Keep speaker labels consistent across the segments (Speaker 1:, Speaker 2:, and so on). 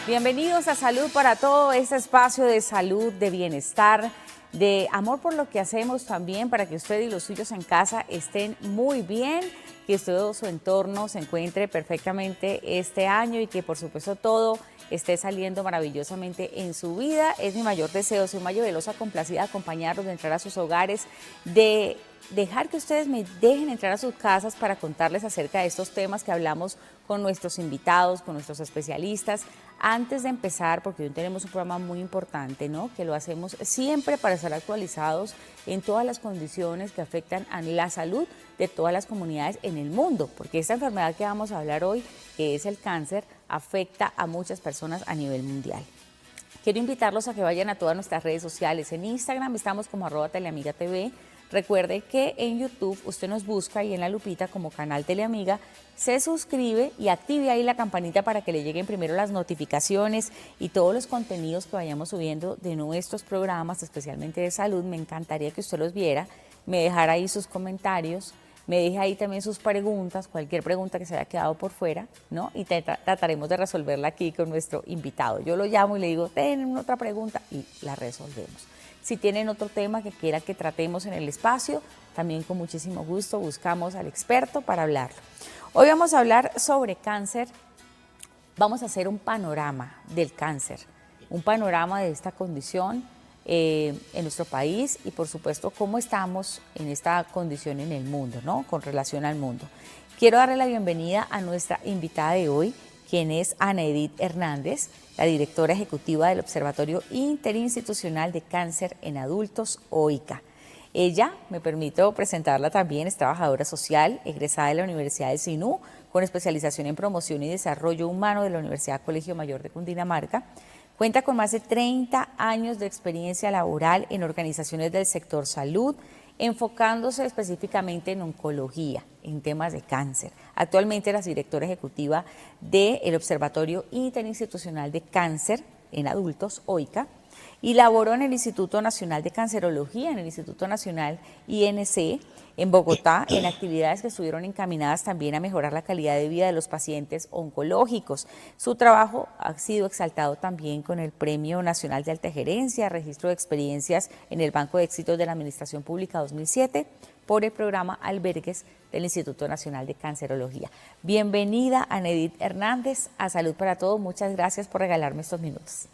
Speaker 1: Bienvenidos a Salud para Todo, este espacio de salud, de bienestar, de amor por lo que hacemos también para que usted y los suyos en casa estén muy bien, que todo su entorno se encuentre perfectamente este año y que por supuesto todo esté saliendo maravillosamente en su vida. Es mi mayor deseo, soy Mayo Velosa, complacida de acompañarlos, de entrar a sus hogares, de dejar que ustedes me dejen entrar a sus casas para contarles acerca de estos temas que hablamos con nuestros invitados, con nuestros especialistas. Antes de empezar, porque hoy tenemos un programa muy importante, ¿no? Que lo hacemos siempre para estar actualizados en todas las condiciones que afectan a la salud de todas las comunidades en el mundo, porque esta enfermedad que vamos a hablar hoy, que es el cáncer, afecta a muchas personas a nivel mundial. Quiero invitarlos a que vayan a todas nuestras redes sociales. En Instagram estamos como @teleamigatv. Recuerde que en YouTube usted nos busca y en la lupita como canal Teleamiga, se suscribe y active ahí la campanita para que le lleguen primero las notificaciones y todos los contenidos que vayamos subiendo de nuestros programas, especialmente de salud. Me encantaría que usted los viera, me dejara ahí sus comentarios, me deje ahí también sus preguntas, cualquier pregunta que se haya quedado por fuera, ¿no? Y trataremos de resolverla aquí con nuestro invitado. Yo lo llamo y le digo, ¿tienen otra pregunta? Y la resolvemos. Si tienen otro tema que quieran que tratemos en el espacio, también con muchísimo gusto buscamos al experto para hablarlo. Hoy vamos a hablar sobre cáncer. Vamos a hacer un panorama del cáncer, un panorama de esta condición en nuestro país y por supuesto cómo estamos en esta condición en el mundo, ¿no? Con relación al mundo. Quiero darle la bienvenida a nuestra invitada de hoy, quien es Ana Edith Hernández, la directora ejecutiva del Observatorio Interinstitucional de Cáncer en Adultos, OICA. Ella, me permito presentarla también, es trabajadora social, egresada de la Universidad del SINU, con especialización en promoción y desarrollo humano de la Universidad Colegio Mayor de Cundinamarca. Cuenta con más de 30 años de experiencia laboral en organizaciones del sector salud, enfocándose específicamente en oncología, en temas de cáncer. Actualmente es directora ejecutiva del Observatorio Interinstitucional de Cáncer en Adultos, OICA, y laboró en el Instituto Nacional de Cancerología, en el Instituto Nacional INC, en Bogotá, en actividades que estuvieron encaminadas también a mejorar la calidad de vida de los pacientes oncológicos. Su trabajo ha sido exaltado también con el Premio Nacional de Alta Gerencia, Registro de Experiencias en el Banco de Éxitos de la Administración Pública 2007, por el programa Albergues del Instituto Nacional de Cancerología. Bienvenida, Ana Edith Hernández, a Salud para Todos. Muchas gracias por regalarme estos minutos.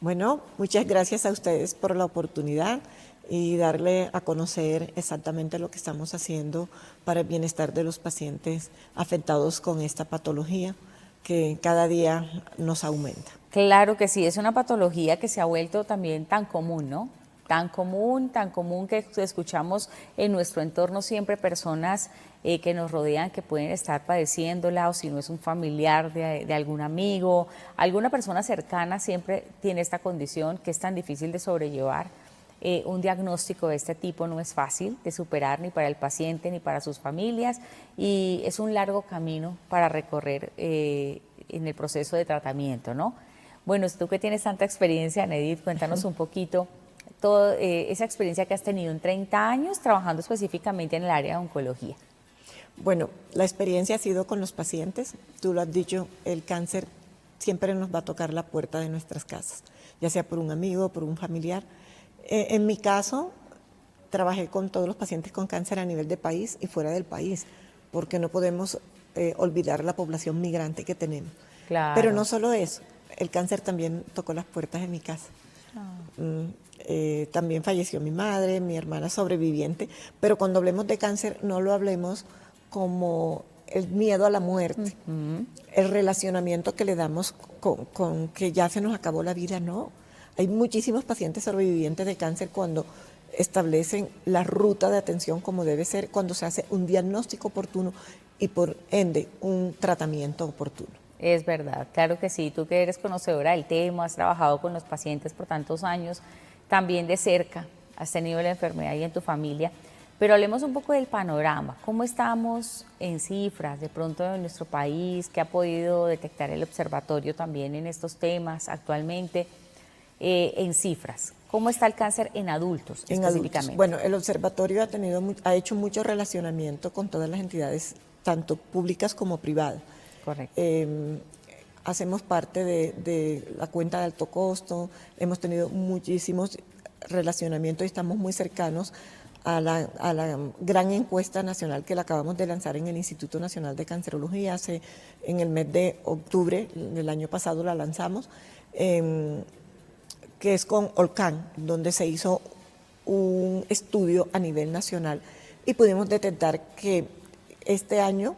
Speaker 2: Bueno, muchas gracias a ustedes por la oportunidad y darle a conocer exactamente lo que estamos haciendo para el bienestar de los pacientes afectados con esta patología que cada día nos aumenta.
Speaker 1: Claro que sí, es una patología que se ha vuelto también tan común, ¿no? Tan común que escuchamos en nuestro entorno siempre personas que nos rodean que pueden estar padeciéndola, o si no es un familiar de algún amigo, alguna persona cercana siempre tiene esta condición que es tan difícil de sobrellevar. Un diagnóstico de este tipo no es fácil de superar ni para el paciente ni para sus familias y es un largo camino para recorrer en el proceso de tratamiento, ¿no? Bueno, tú que tienes tanta experiencia, Ana Edith, cuéntanos un poquito toda esa experiencia que has tenido en 30 años trabajando específicamente en el área de oncología.
Speaker 2: Bueno, la experiencia ha sido con los pacientes. Tú lo has dicho, el cáncer siempre nos va a tocar la puerta de nuestras casas, ya sea por un amigo, por un familiar. En mi caso, trabajé con todos los pacientes con cáncer a nivel de país y fuera del país, porque no podemos olvidar la población migrante que tenemos.
Speaker 1: Claro.
Speaker 2: Pero no solo eso, el cáncer también tocó las puertas de mi casa. También falleció mi madre, mi hermana sobreviviente, pero cuando hablemos de cáncer no lo hablemos como el miedo a la muerte, el relacionamiento que le damos con que ya se nos acabó la vida, no. Hay muchísimos pacientes sobrevivientes de cáncer cuando establecen la ruta de atención como debe ser, cuando se hace un diagnóstico oportuno y por ende un tratamiento oportuno.
Speaker 1: Es verdad, claro que sí, tú que eres conocedora del tema, has trabajado con los pacientes por tantos años, también de cerca, has tenido la enfermedad y en tu familia, pero hablemos un poco del panorama, ¿cómo estamos en cifras de pronto en nuestro país? ¿Qué ha podido detectar el observatorio también en estos temas actualmente? En cifras, ¿cómo está el cáncer en adultos específicamente?
Speaker 2: Adultos. Bueno, el observatorio ha hecho mucho relacionamiento con todas las entidades, tanto públicas como privadas.
Speaker 1: Correcto.
Speaker 2: hacemos parte de la cuenta de alto costo, hemos tenido muchísimos relacionamientos y estamos muy cercanos a la gran encuesta nacional que la acabamos de lanzar en el Instituto Nacional de Cancerología. En el mes de octubre del año pasado la lanzamos, que es con Olcan, donde se hizo un estudio a nivel nacional y pudimos detectar que este año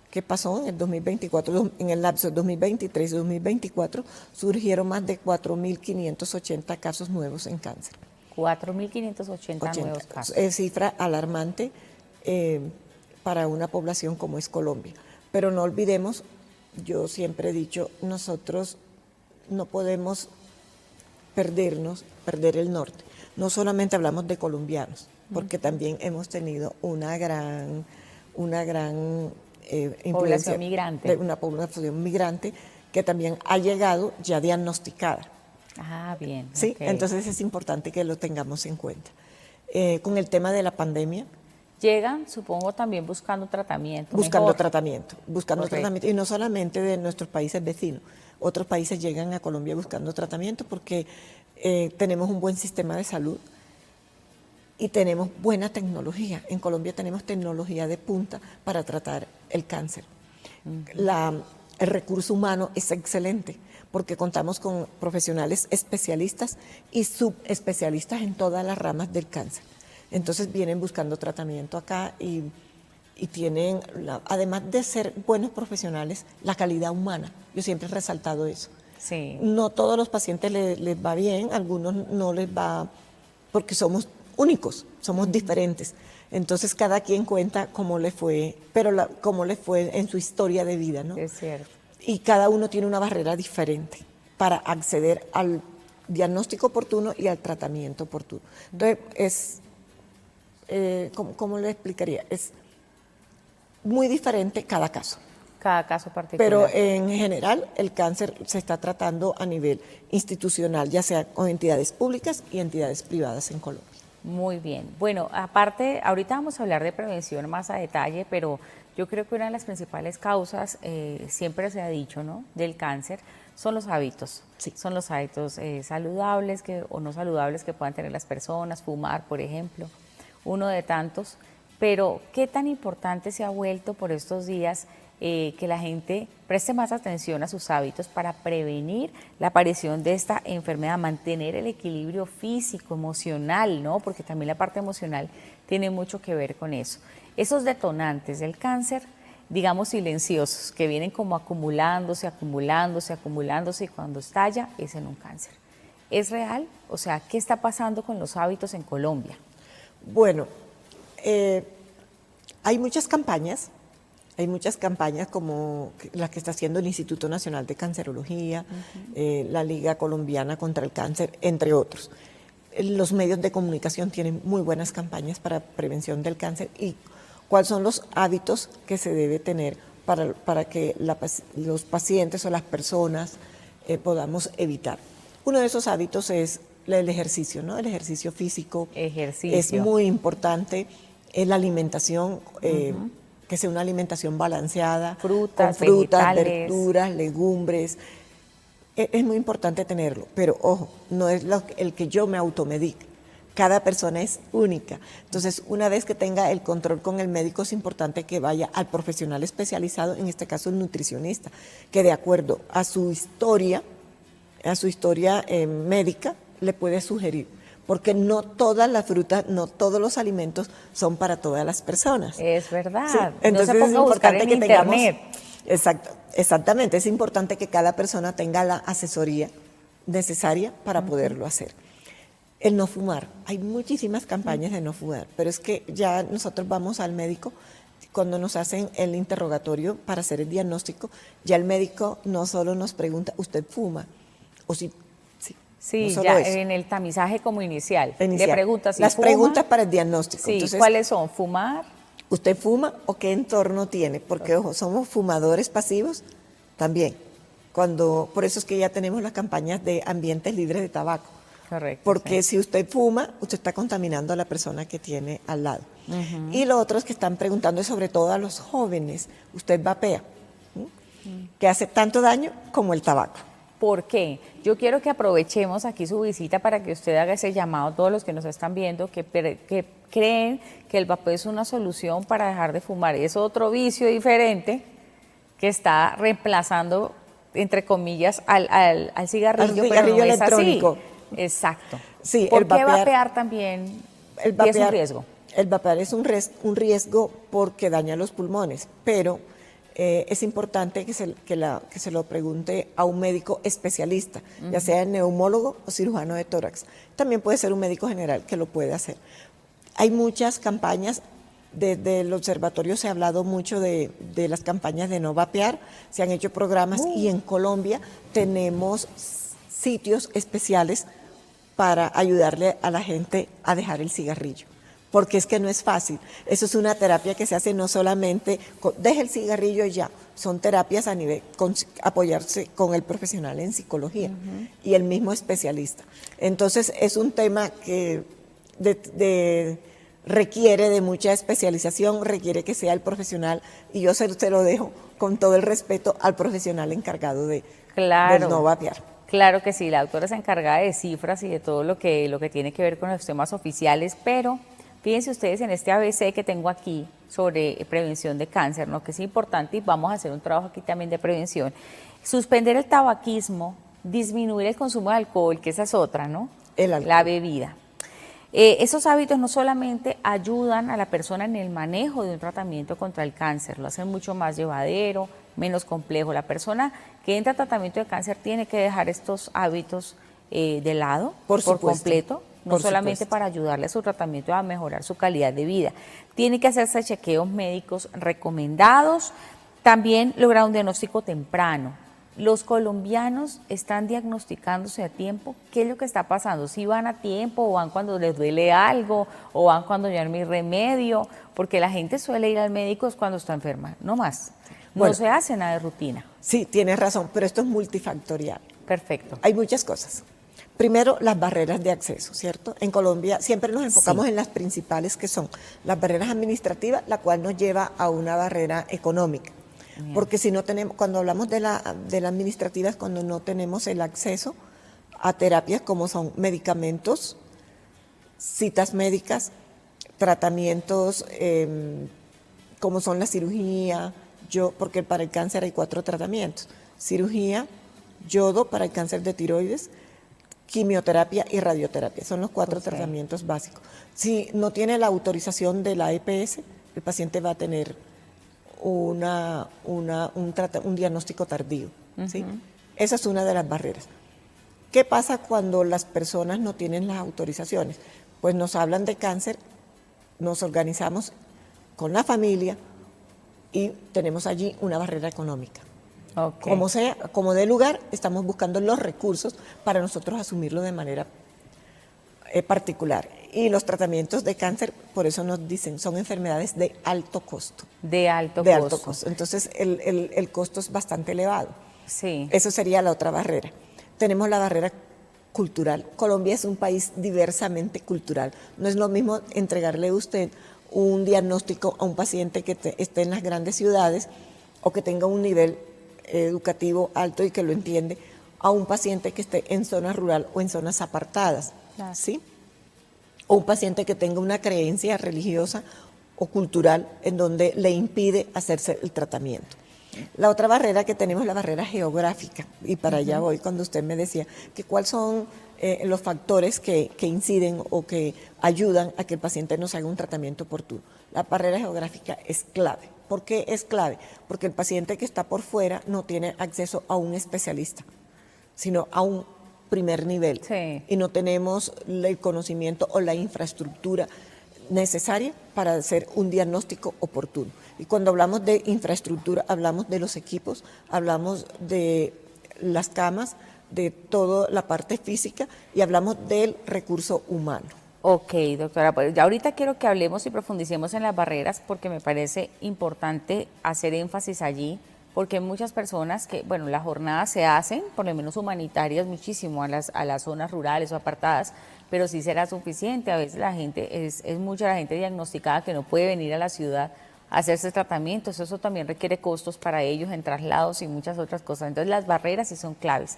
Speaker 2: que pasó, en el 2024, en el lapso de 2023 y 2024, surgieron más de 4.580 casos nuevos en cáncer.
Speaker 1: 4.580 nuevos casos.
Speaker 2: Es cifra alarmante para una población como es Colombia. Pero no olvidemos, yo siempre he dicho, nosotros no podemos perder el norte. No solamente hablamos de colombianos, porque también hemos tenido una gran
Speaker 1: población migrante.
Speaker 2: De una población migrante que también ha llegado ya diagnosticada.
Speaker 1: Ah, bien.
Speaker 2: Sí,
Speaker 1: okay.
Speaker 2: Entonces es importante que lo tengamos en cuenta. Con el tema de la pandemia.
Speaker 1: Llegan, supongo, también buscando tratamiento.
Speaker 2: Buscando tratamiento, y no solamente de nuestros países vecinos. Otros países llegan a Colombia buscando tratamiento porque tenemos un buen sistema de salud y tenemos buena tecnología. En Colombia tenemos tecnología de punta para tratar el cáncer. El recurso humano es excelente porque contamos con profesionales especialistas y subespecialistas en todas las ramas del cáncer. Entonces vienen buscando tratamiento acá y tienen, además de ser buenos profesionales, la calidad humana. Yo siempre he resaltado eso.
Speaker 1: Sí.
Speaker 2: No todos los pacientes les va bien, algunos no les va porque somos únicos, somos diferentes. Entonces cada quien cuenta cómo le fue, pero cómo le fue en su historia de vida, ¿no?
Speaker 1: Es cierto.
Speaker 2: Y cada uno tiene una barrera diferente para acceder al diagnóstico oportuno y al tratamiento oportuno. Entonces, ¿cómo le explicaría? Es muy diferente cada caso.
Speaker 1: Cada caso particular.
Speaker 2: Pero en general el cáncer se está tratando a nivel institucional, ya sea con entidades públicas y entidades privadas en Colombia.
Speaker 1: Muy bien. Bueno, aparte, ahorita vamos a hablar de prevención más a detalle, pero yo creo que una de las principales causas, siempre se ha dicho, ¿no?, del cáncer, son los hábitos.
Speaker 2: Sí.
Speaker 1: Son los hábitos saludables o no saludables que puedan tener las personas, fumar, por ejemplo, uno de tantos. Pero, ¿qué tan importante se ha vuelto por estos días que la gente preste más atención a sus hábitos para prevenir la aparición de esta enfermedad, mantener el equilibrio físico, emocional, ¿no? Porque también la parte emocional tiene mucho que ver con eso. Esos detonantes del cáncer, digamos silenciosos, que vienen como acumulándose y cuando estalla es en un cáncer. ¿Es real? O sea, ¿qué está pasando con los hábitos en Colombia?
Speaker 2: Bueno, hay muchas campañas como las que está haciendo el Instituto Nacional de Cancerología, la Liga Colombiana contra el Cáncer, entre otros. Los medios de comunicación tienen muy buenas campañas para prevención del cáncer y cuáles son los hábitos que se debe tener para que los pacientes o las personas podamos evitar. Uno de esos hábitos es el ejercicio, ¿no? El ejercicio físico. Es muy importante. La alimentación, que sea una alimentación balanceada,
Speaker 1: frutas,
Speaker 2: con frutas,
Speaker 1: vegetales,
Speaker 2: verduras, legumbres. Es muy importante tenerlo, pero ojo, no es el que yo me automedique. Cada persona es única. Entonces, una vez que tenga el control con el médico, es importante que vaya al profesional especializado, en este caso el nutricionista, que de acuerdo a su historia médica, le puede sugerir. Porque no todas las frutas, no todos los alimentos son para todas las personas.
Speaker 1: Es verdad.
Speaker 2: Sí. Entonces
Speaker 1: no se ponga a buscar en internet.
Speaker 2: Exactamente, es importante que cada persona tenga la asesoría necesaria para poderlo hacer. El no fumar, hay muchísimas campañas de no fumar, pero es que ya nosotros vamos al médico, cuando nos hacen el interrogatorio para hacer el diagnóstico, ya el médico no solo nos pregunta, ¿usted fuma? O si
Speaker 1: Sí,
Speaker 2: no
Speaker 1: ya
Speaker 2: eso.
Speaker 1: en el tamizaje como inicial. Le pregunta si
Speaker 2: las
Speaker 1: fuma.
Speaker 2: Preguntas para el diagnóstico.
Speaker 1: Sí,
Speaker 2: entonces,
Speaker 1: ¿cuáles son? ¿Fumar?
Speaker 2: ¿Usted fuma o qué entorno tiene? Porque, ojo, somos fumadores pasivos también. Por eso es que ya tenemos las campañas de ambientes libres de tabaco.
Speaker 1: Correcto.
Speaker 2: Porque si usted fuma, usted está contaminando a la persona que tiene al lado. Y lo otro es que están preguntando, sobre todo a los jóvenes, ¿usted vapea? que hace tanto daño como el tabaco.
Speaker 1: ¿Por qué? Yo quiero que aprovechemos aquí su visita para que usted haga ese llamado a todos los que nos están viendo, que creen que el vapeo es una solución para dejar de fumar. Es otro vicio diferente que está reemplazando, entre comillas, al cigarrillo, pero no es
Speaker 2: electrónico.
Speaker 1: así. Exacto.
Speaker 2: Sí,
Speaker 1: ¿Por qué vapear también es un riesgo?
Speaker 2: El vapear es un riesgo porque daña los pulmones, pero es importante que se lo pregunte a un médico especialista, ya sea neumólogo o cirujano de tórax. También puede ser un médico general que lo puede hacer. Hay muchas campañas, desde el observatorio se ha hablado mucho de las campañas de no vapear, se han hecho programas y en Colombia tenemos sitios especiales para ayudarle a la gente a dejar el cigarrillo. Porque es que no es fácil. Eso es una terapia que se hace no solamente, deje el cigarrillo y ya, son terapias a nivel, apoyarse con el profesional en psicología y el mismo especialista. Entonces es un tema que requiere de mucha especialización, requiere que sea el profesional, y yo se lo dejo con todo el respeto al profesional encargado del no vapear.
Speaker 1: Claro que sí, la doctora es encargada de cifras y de todo lo que tiene que ver con los temas oficiales, pero fíjense ustedes en este ABC que tengo aquí sobre prevención de cáncer, ¿no? Que es importante y vamos a hacer un trabajo aquí también de prevención. Suspender el tabaquismo, disminuir el consumo de alcohol, que esa es otra, ¿no?
Speaker 2: El alcohol.
Speaker 1: La bebida. Esos hábitos no solamente ayudan a la persona en el manejo de un tratamiento contra el cáncer, lo hacen mucho más llevadero, menos complejo. La persona que entra a tratamiento de cáncer tiene que dejar estos hábitos de lado por completo, no solamente para ayudarle a su tratamiento a mejorar su calidad de vida. Tiene que hacerse chequeos médicos recomendados, también lograr un diagnóstico temprano. Los colombianos están diagnosticándose a tiempo. ¿Qué es lo que está pasando? ¿Si van a tiempo o van cuando les duele algo o van cuando ya no hay remedio? Porque la gente suele ir al médico cuando está enferma, no más. No se hace nada de rutina.
Speaker 2: Sí, tienes razón, pero esto es multifactorial.
Speaker 1: Perfecto.
Speaker 2: Hay muchas cosas. Primero, las barreras de acceso, ¿cierto? En Colombia siempre nos enfocamos en las principales, que son las barreras administrativas, la cual nos lleva a una barrera económica. Bien. Porque si no tenemos, cuando hablamos de las administrativas, cuando no tenemos el acceso a terapias como son medicamentos, citas médicas, tratamientos como son la cirugía, porque para el cáncer hay 4 tratamientos: cirugía, yodo para el cáncer de tiroides, quimioterapia y radioterapia. Son los 4 tratamientos básicos. Si no tiene la autorización de la EPS, el paciente va a tener un diagnóstico tardío. ¿Sí? Esa es una de las barreras. ¿Qué pasa cuando las personas no tienen las autorizaciones? Pues nos hablan de cáncer, nos organizamos con la familia y tenemos allí una barrera económica. Okay. Como sea, como dé lugar, estamos buscando los recursos para nosotros asumirlo de manera particular. Y los tratamientos de cáncer, por eso nos dicen, son enfermedades de alto costo.
Speaker 1: De alto costo.
Speaker 2: Entonces, el costo es bastante elevado.
Speaker 1: Sí.
Speaker 2: Eso sería la otra barrera. Tenemos la barrera cultural. Colombia es un país diversamente cultural. No es lo mismo entregarle a usted un diagnóstico a un paciente que esté en las grandes ciudades o que tenga un nivel educativo alto y que lo entiende, a un paciente que esté en zona rural o en zonas apartadas, claro. ¿Sí? O un paciente que tenga una creencia religiosa o cultural en donde le impide hacerse el tratamiento. La otra barrera que tenemos es la barrera geográfica, y para allá voy cuando usted me decía que cuáles son los factores que inciden o que ayudan a que el paciente nos haga un tratamiento oportuno. La barrera geográfica es clave. ¿Por qué es clave? Porque el paciente que está por fuera no tiene acceso a un especialista, sino a un primer nivel.
Speaker 1: Sí.
Speaker 2: Y no tenemos el conocimiento o la infraestructura necesaria para hacer un diagnóstico oportuno. Y cuando hablamos de infraestructura, hablamos de los equipos, hablamos de las camas, de toda la parte física y hablamos del recurso humano.
Speaker 1: Ok, doctora, pues ya ahorita quiero que hablemos y profundicemos en las barreras porque me parece importante hacer énfasis allí, porque hay muchas personas que, bueno, las jornadas se hacen, por lo menos humanitarias, muchísimo a las zonas rurales o apartadas, pero sí será suficiente. A veces la gente, es mucha la gente diagnosticada que no puede venir a la ciudad hacerse tratamientos. Eso también requiere costos para ellos en traslados y muchas otras cosas. Entonces las barreras sí son claves.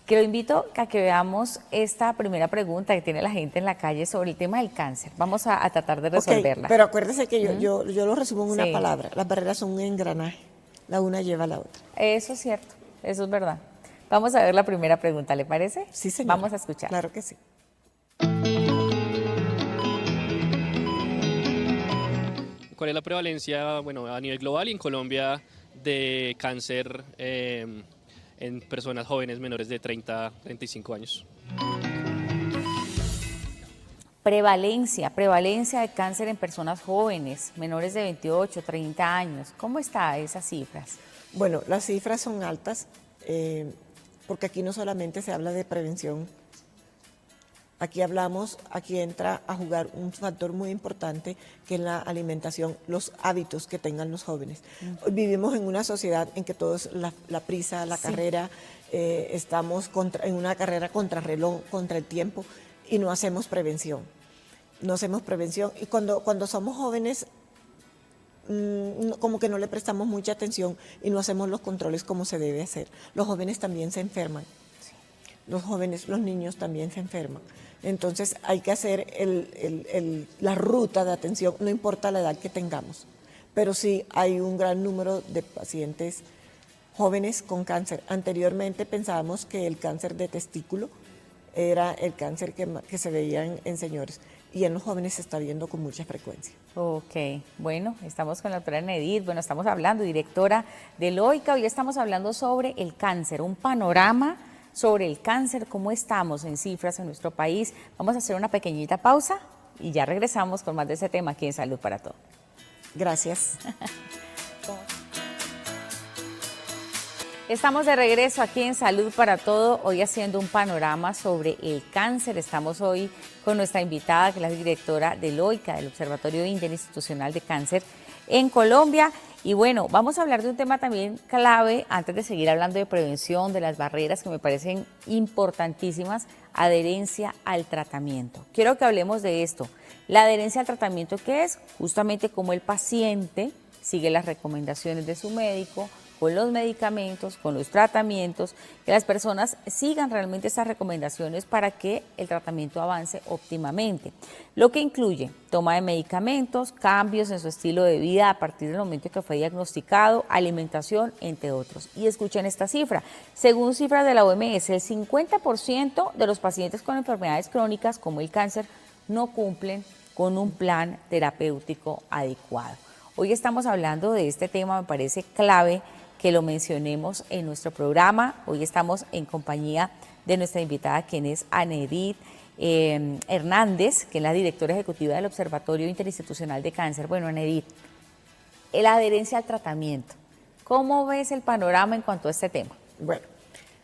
Speaker 1: Que lo invito a que veamos esta primera pregunta que tiene la gente en la calle sobre el tema del cáncer. Vamos a tratar de resolverla.
Speaker 2: Pero acuérdese que yo lo resumo en una
Speaker 1: Sí.
Speaker 2: palabra. Las barreras son un engranaje. La una lleva a la otra.
Speaker 1: Eso es cierto, eso es verdad. Vamos a ver la primera pregunta, ¿le parece?
Speaker 2: Sí, señora.
Speaker 1: Vamos a escuchar.
Speaker 2: Claro que sí.
Speaker 3: ¿Cuál es la prevalencia, bueno, a nivel global y en Colombia de cáncer en personas jóvenes menores de 30 a 35 años?
Speaker 1: Prevalencia de cáncer en personas jóvenes, menores de 28, 30 años. ¿Cómo está esas cifras?
Speaker 2: Bueno, las cifras son altas porque aquí no solamente se habla de prevención. Aquí entra a jugar un factor muy importante que es la alimentación, los hábitos que tengan los jóvenes. Hoy vivimos en una sociedad en que todo es la prisa, la carrera, estamos en una carrera contra reloj, contra el tiempo y no hacemos prevención. Y cuando somos jóvenes como que no le prestamos mucha atención y no hacemos los controles como se debe hacer. Los jóvenes también se enferman. Los niños también se enferman. Entonces hay que hacer la ruta de atención, no importa la edad que tengamos, pero sí hay un gran número de pacientes jóvenes con cáncer. Anteriormente pensábamos que el cáncer de testículo era el cáncer que se veía en señores y en los jóvenes se está viendo con mucha frecuencia.
Speaker 1: Ok, bueno, estamos con la doctora Nedith, estamos hablando, directora de Loica, hoy estamos hablando sobre el cáncer, un panorama sobre el cáncer, cómo estamos en cifras en nuestro país. Vamos a hacer una pequeñita pausa y ya regresamos con más de ese tema aquí en Salud para Todos.
Speaker 2: Gracias.
Speaker 1: Estamos de regreso aquí en Salud para Todo, hoy haciendo un panorama sobre el cáncer. Estamos hoy con nuestra invitada, que es la directora de Loica, del Observatorio Interinstitucional de Cáncer en Colombia. Y bueno, vamos a hablar de un tema también clave, antes de seguir hablando de prevención, de las barreras que me parecen importantísimas, adherencia al tratamiento. Quiero que hablemos de esto. La adherencia al tratamiento, ¿qué es? Justamente cómo el paciente sigue las recomendaciones de su médico, con los medicamentos, con los tratamientos, que las personas sigan realmente esas recomendaciones para que el tratamiento avance óptimamente. Lo que incluye toma de medicamentos, cambios en su estilo de vida a partir del momento que fue diagnosticado, alimentación, entre otros. Y escuchen esta cifra. Según cifras de la OMS, el 50% de los pacientes con enfermedades crónicas como el cáncer no cumplen con un plan terapéutico adecuado. Hoy estamos hablando de este tema, me parece clave que lo mencionemos en nuestro programa. Hoy estamos en compañía de nuestra invitada, quien es Nedith Hernández, que es la directora ejecutiva del Observatorio Interinstitucional de Cáncer. Bueno, Nedith, la adherencia al tratamiento. ¿Cómo ves el panorama en cuanto a este tema?
Speaker 2: Bueno,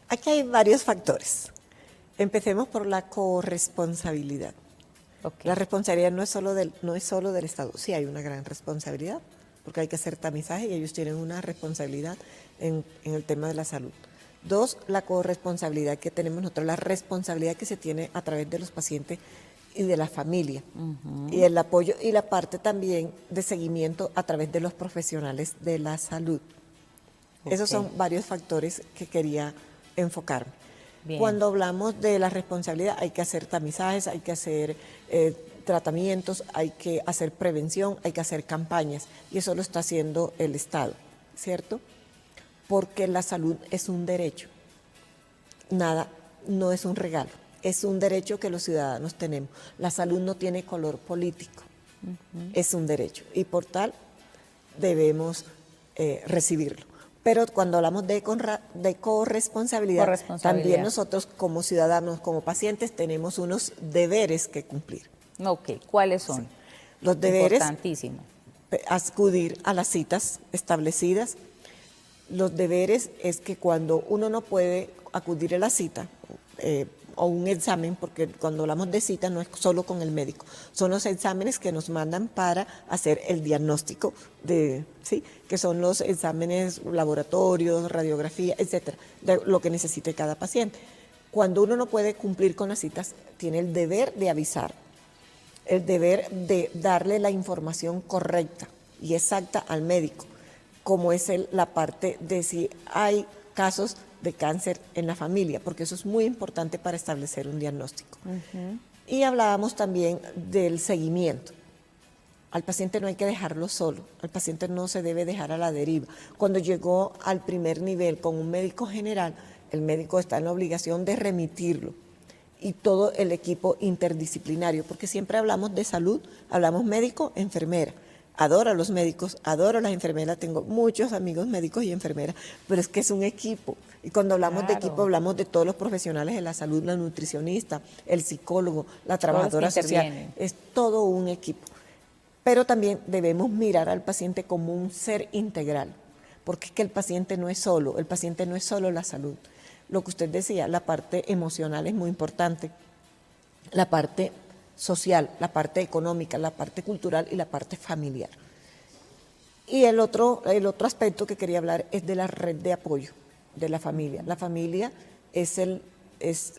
Speaker 2: aquí hay varios factores. Empecemos por la corresponsabilidad.
Speaker 1: Okay.
Speaker 2: La responsabilidad no es solo del Estado, sí hay una gran responsabilidad, porque hay que hacer tamizaje y ellos tienen una responsabilidad en el tema de la salud. Dos, la corresponsabilidad que tenemos nosotros, la responsabilidad que se tiene a través de los pacientes y de la familia, y el apoyo y la parte también de seguimiento a través de los profesionales de la salud. Okay. Esos son varios factores que quería enfocarme. Bien. Cuando hablamos de la responsabilidad hay que hacer tamizajes, hay que hacer tratamientos, hay que hacer prevención, hay que hacer campañas y eso lo está haciendo el Estado, ¿cierto? Porque la salud es un derecho, nada, no es un regalo, es un derecho que los ciudadanos tenemos. La salud no tiene color político, es un derecho y por tal debemos recibirlo. Pero cuando hablamos de corresponsabilidad, también nosotros como ciudadanos, como pacientes, tenemos unos deberes que cumplir.
Speaker 1: Ok, ¿cuáles son?
Speaker 2: Sí. Los deberes,
Speaker 1: importantísimo.
Speaker 2: Acudir a las citas establecidas. Los deberes es que cuando uno no puede acudir a la cita o un examen, porque cuando hablamos de cita no es solo con el médico, son los exámenes que nos mandan para hacer el diagnóstico, ¿sí? Que son los exámenes laboratorios, radiografía, etcétera, de lo que necesite cada paciente. Cuando uno no puede cumplir con las citas, tiene el deber de avisar, el deber de darle la información correcta y exacta al médico, como es la parte de si hay casos de cáncer en la familia, porque eso es muy importante para establecer un diagnóstico. Y hablábamos también del seguimiento. Al paciente no hay que dejarlo solo, al paciente no se debe dejar a la deriva. Cuando llegó al primer nivel con un médico general, el médico está en la obligación de remitirlo, y todo el equipo interdisciplinario, porque siempre hablamos de salud, hablamos médico, enfermera. Adoro a los médicos, adoro a las enfermeras, tengo muchos amigos médicos y enfermeras, pero es que es un equipo. Y cuando hablamos de equipo, hablamos de todos los profesionales de la salud, la nutricionista, el psicólogo, la trabajadora social. Es todo un equipo. Pero también debemos mirar al paciente como un ser integral, porque es que el paciente no es solo la salud. Lo que usted decía, la parte emocional es muy importante, la parte social, la parte económica, la parte cultural y la parte familiar. Y el otro aspecto que quería hablar es de la red de apoyo de la familia. La familia es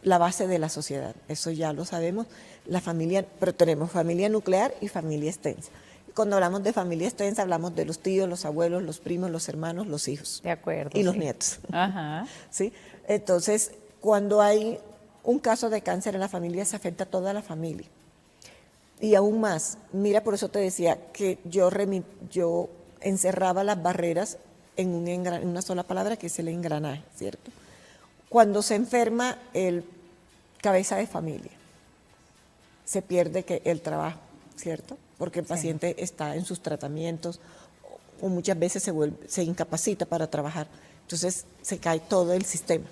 Speaker 2: la base de la sociedad, eso ya lo sabemos, la familia, pero tenemos familia nuclear y familia extensa. Cuando hablamos de familia extensa, hablamos de los tíos, los abuelos, los primos, los hermanos, los hijos.
Speaker 1: De acuerdo.
Speaker 2: Y los nietos.
Speaker 1: Ajá.
Speaker 2: ¿Sí? Entonces, cuando hay un caso de cáncer en la familia, se afecta a toda la familia. Y aún más, mira, por eso te decía que yo encerraba las barreras en una sola palabra, que es el engranaje, ¿cierto? Cuando se enferma el cabeza de familia, se pierde el trabajo, ¿cierto? Porque el paciente está en sus tratamientos o muchas veces se incapacita para trabajar. Entonces se cae todo el sistema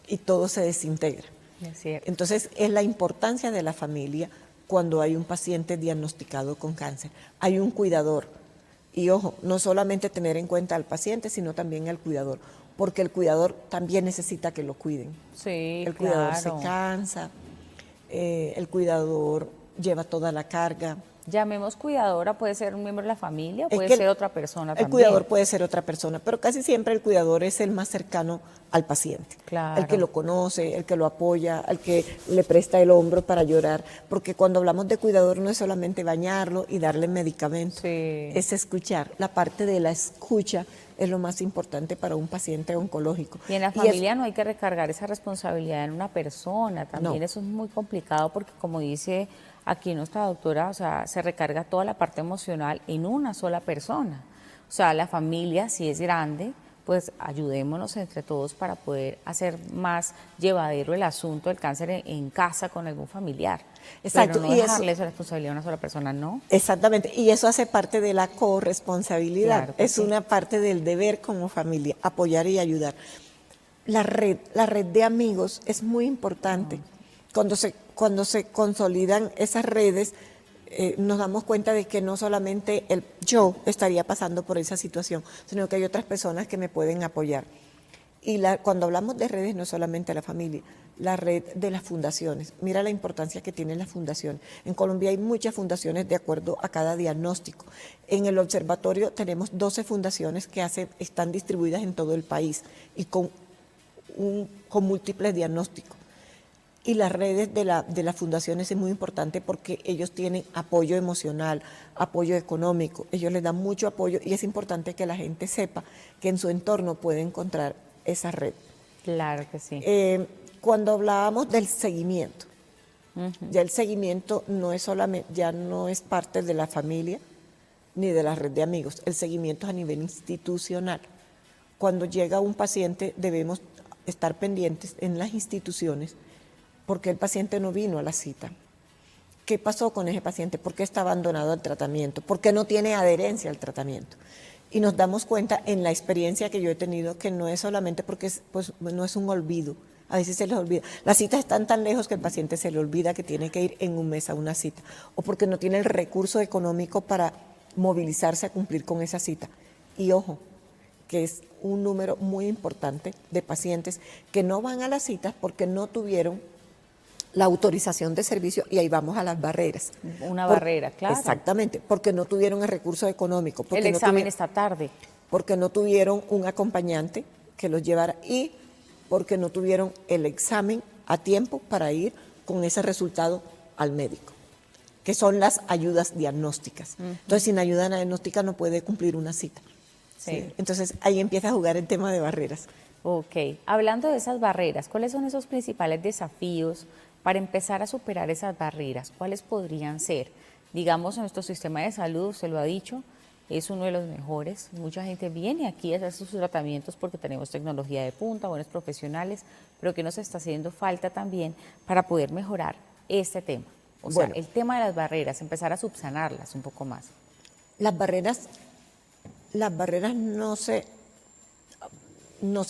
Speaker 2: y todo se desintegra.
Speaker 1: Es cierto.
Speaker 2: Entonces es la importancia de la familia cuando hay un paciente diagnosticado con cáncer. Hay un cuidador. Y ojo, no solamente tener en cuenta al paciente, sino también al cuidador, porque el cuidador también necesita que lo cuiden.
Speaker 1: Sí,
Speaker 2: el cuidador se cansa, el cuidador lleva toda la carga.
Speaker 1: Llamemos cuidadora, puede ser un miembro de la familia, puede ser otra persona también.
Speaker 2: El cuidador puede ser otra persona, pero casi siempre el cuidador es el más cercano al paciente.
Speaker 1: Claro.
Speaker 2: El que lo conoce, el que lo apoya, el que le presta el hombro para llorar, porque cuando hablamos de cuidador no es solamente bañarlo y darle medicamentos, es escuchar. La parte de la escucha es lo más importante para un paciente oncológico.
Speaker 1: Y en la familia no hay que recargar esa responsabilidad en una persona, también eso es muy complicado porque como dice aquí nuestra doctora, o sea, se recarga toda la parte emocional en una sola persona. O sea, la familia, si es grande, pues ayudémonos entre todos para poder hacer más llevadero el asunto del cáncer en casa con algún familiar.
Speaker 2: Exacto.
Speaker 1: Pero no dejarle esa responsabilidad a una sola persona, ¿no?
Speaker 2: Exactamente, y eso hace parte de la corresponsabilidad,
Speaker 1: Claro que
Speaker 2: es
Speaker 1: sí.
Speaker 2: una parte del deber como familia, apoyar y ayudar. La red de amigos es muy importante. Cuando se consolidan esas redes, nos damos cuenta de que no solamente yo estaría pasando por esa situación, sino que hay otras personas que me pueden apoyar. Y cuando hablamos de redes, no solamente la familia, la red de las fundaciones. Mira la importancia que tienen las fundaciones. En Colombia hay muchas fundaciones de acuerdo a cada diagnóstico. En el observatorio tenemos 12 fundaciones que están distribuidas en todo el país y con múltiples diagnósticos. Y las redes de las fundaciones es muy importante porque ellos tienen apoyo emocional, apoyo económico, ellos les dan mucho apoyo y es importante que la gente sepa que en su entorno puede encontrar esa red.
Speaker 1: Claro que sí.
Speaker 2: Cuando hablábamos del seguimiento, ya el seguimiento ya no es parte de la familia ni de la red de amigos, el seguimiento es a nivel institucional. Cuando llega un paciente debemos estar pendientes en las instituciones porque el paciente no vino a la cita. ¿Qué pasó con ese paciente? ¿Por qué está abandonado al tratamiento? ¿Por qué no tiene adherencia al tratamiento? Y nos damos cuenta en la experiencia que yo he tenido que no es solamente porque no es un olvido, a veces se les olvida. Las citas están tan lejos que el paciente se le olvida que tiene que ir en un mes a una cita o porque no tiene el recurso económico para movilizarse a cumplir con esa cita. Y ojo, que es un número muy importante de pacientes que no van a las citas porque no tuvieron la autorización de servicio y ahí vamos a las barreras.
Speaker 1: Una barrera, claro.
Speaker 2: Exactamente, porque no tuvieron el recurso económico.
Speaker 1: El examen está tarde.
Speaker 2: Porque no tuvieron un acompañante que los llevara y porque no tuvieron el examen a tiempo para ir con ese resultado al médico. que son las ayudas diagnósticas. Entonces, sin ayuda diagnóstica no puede cumplir una cita. ¿Sí? Entonces, ahí empieza a jugar el tema de barreras.
Speaker 1: Ok, hablando de esas barreras, ¿cuáles son esos principales desafíos para empezar a superar esas barreras? ¿Cuáles podrían ser? Digamos, nuestro sistema de salud, se lo ha dicho, es uno de los mejores. Mucha gente viene aquí a hacer sus tratamientos porque tenemos tecnología de punta, buenos profesionales, pero que nos está haciendo falta también para poder mejorar este tema. O sea, el tema de las barreras, empezar a subsanarlas un poco más.
Speaker 2: Las barreras no se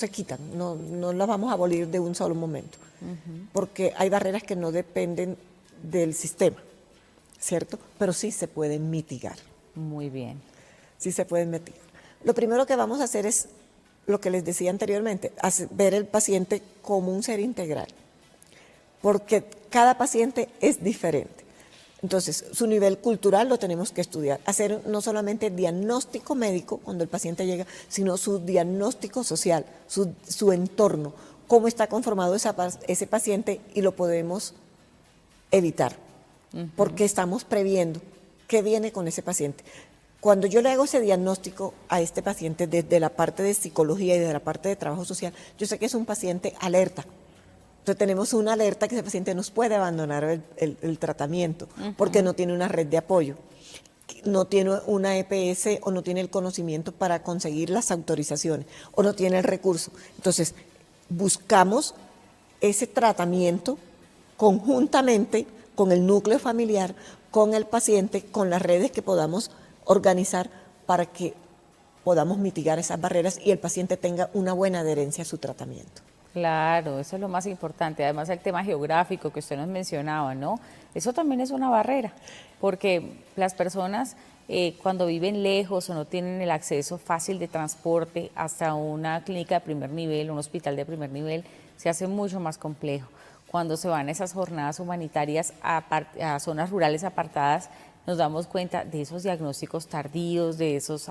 Speaker 2: quitan, no las vamos a abolir de un solo momento, porque hay barreras que no dependen del sistema, ¿cierto? Pero sí se pueden mitigar.
Speaker 1: Muy bien.
Speaker 2: Sí se pueden mitigar. Lo primero que vamos a hacer es lo que les decía anteriormente, ver el paciente como un ser integral, porque cada paciente es diferente. Entonces, su nivel cultural lo tenemos que estudiar, hacer no solamente diagnóstico médico cuando el paciente llega, sino su diagnóstico social, su entorno, cómo está conformado ese paciente y lo podemos evitar, porque estamos previendo qué viene con ese paciente. Cuando yo le hago ese diagnóstico a este paciente desde la parte de psicología y desde la parte de trabajo social, yo sé que es un paciente alerta. Entonces tenemos una alerta que ese paciente nos puede abandonar el tratamiento porque no tiene una red de apoyo, no tiene una EPS o no tiene el conocimiento para conseguir las autorizaciones o no tiene el recurso. Entonces buscamos ese tratamiento conjuntamente con el núcleo familiar, con el paciente, con las redes que podamos organizar para que podamos mitigar esas barreras y el paciente tenga una buena adherencia a su tratamiento.
Speaker 1: Claro, eso es lo más importante. Además, el tema geográfico que usted nos mencionaba, ¿no? Eso también es una barrera, porque las personas cuando viven lejos o no tienen el acceso fácil de transporte hasta una clínica de primer nivel, un hospital de primer nivel, se hace mucho más complejo. Cuando se van a esas jornadas humanitarias a zonas rurales apartadas, nos damos cuenta de esos diagnósticos tardíos, de esos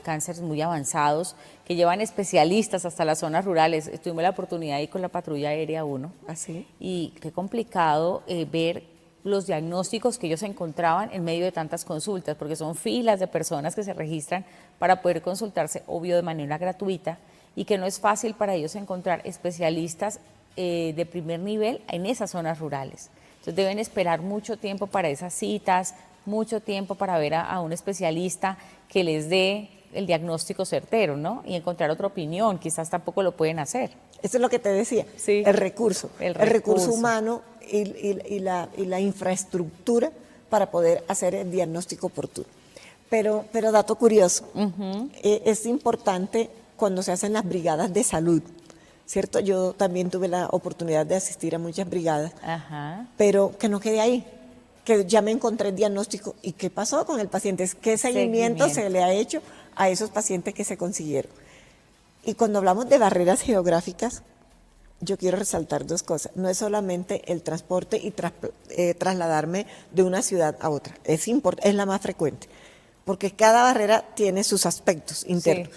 Speaker 1: cánceres muy avanzados que llevan especialistas hasta las zonas rurales. Tuvimos la oportunidad de ir con la Patrulla Aérea 1.
Speaker 2: ¿Así?
Speaker 1: Y qué complicado ver los diagnósticos que ellos encontraban en medio de tantas consultas, porque son filas de personas que se registran para poder consultarse, obvio, de manera gratuita, y que no es fácil para ellos encontrar especialistas de primer nivel en esas zonas rurales. Entonces deben esperar mucho tiempo para esas citas, mucho tiempo para ver a un especialista que les dé el diagnóstico certero, ¿no? Y encontrar otra opinión, quizás tampoco lo pueden hacer.
Speaker 2: Eso es lo que te decía,
Speaker 1: sí.
Speaker 2: el recurso humano y la infraestructura para poder hacer el diagnóstico oportuno. Pero dato curioso, es importante cuando se hacen las brigadas de salud, ¿cierto? Yo también tuve la oportunidad de asistir a muchas brigadas, pero que no quede ahí, que ya me encontré el diagnóstico y qué pasó con el paciente, qué seguimiento se le ha hecho a esos pacientes que se consiguieron. Y cuando hablamos de barreras geográficas, yo quiero resaltar dos cosas. No es solamente el transporte y trasladarme de una ciudad a otra, es la más frecuente, porque cada barrera tiene sus aspectos internos. Sí.